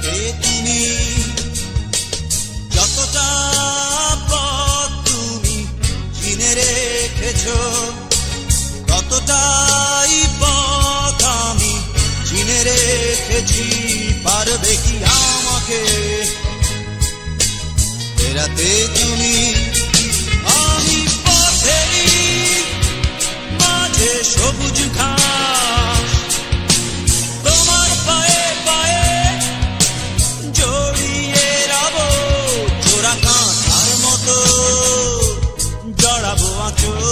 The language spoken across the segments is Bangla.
ফেরাতে তুমি যতটা পথ তুমি চিনে রেখেছো, ততটাই পথ আমি চিনে রেখেছি। পারবে কি আমাকে ফেরাতে তুমি? আমি পথেরই মাঝে সবুজ ঘাস, তোমার পায়ে পায়ে জড়িয়ে রব, জোড়া কাঁথার মতো জড়াবো আঁচল।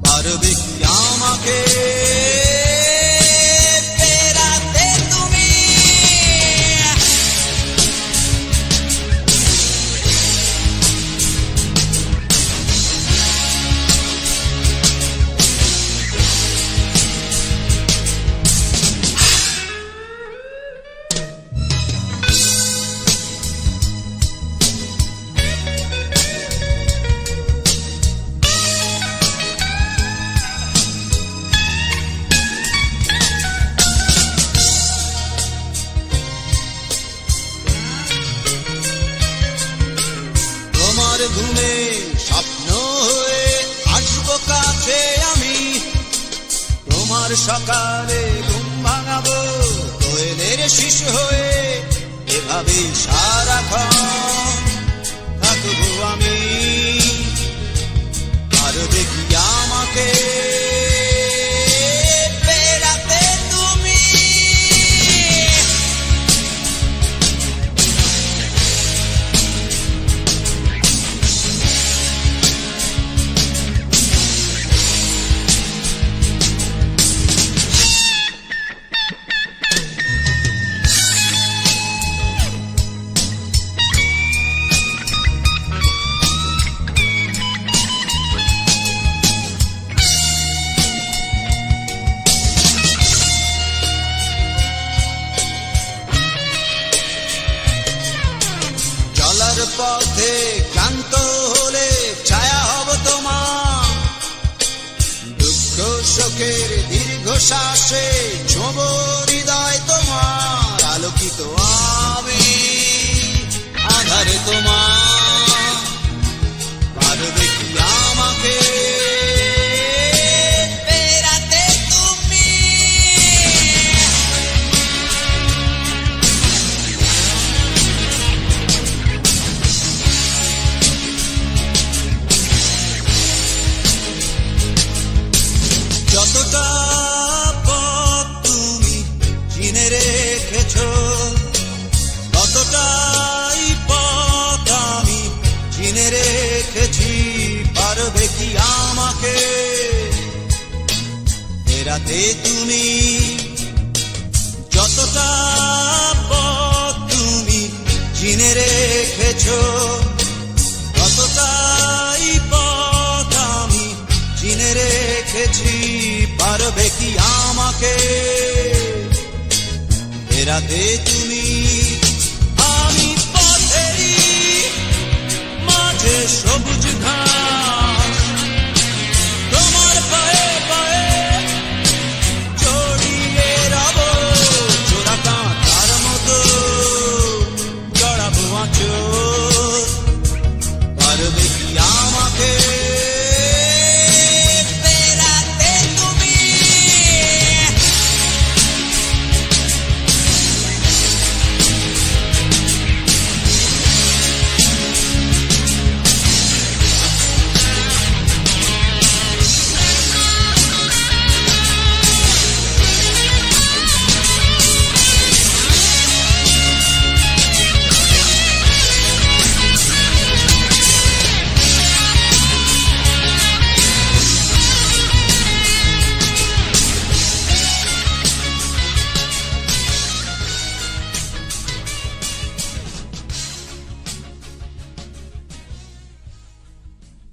পারবে কি আমাকে ফেরাতে তুমি? তোমার ঘুমে স্বপ্ন হয়ে আসবো কাছে আমি, তোমার সকালে ঘুম ভাঙাবো কোয়েলের শিশু হয়ে। এভাবে সারাক্ষণ থাকবো আমি। পারবে কি আমাকে ফেরাতে তুমি? চলার পথে ক্লান্ত হলে ছায়া হব তোমার, দুঃখ শোকের দীর্ঘশ্বাসে ছোঁব হৃদয় তোমার। আলোকিত আমি আধারে তোমার। পারবে কি আমাকে ফেরাতে তুমি? যতটা পথ তুমি চিনে রেখেছো, ততটাই পথ আমি চিনে রেখেছি। পারবে কি আমাকে ফেরাতে তুমি? যতটা পথ তুমি চিনে রেখেছো, ততটাই পথ আমি চিনে রেখেছি। পারবে কি আমাকে ফেরাতে তুমি? আমি পথেরই মাঝে সবুজ ঘাস,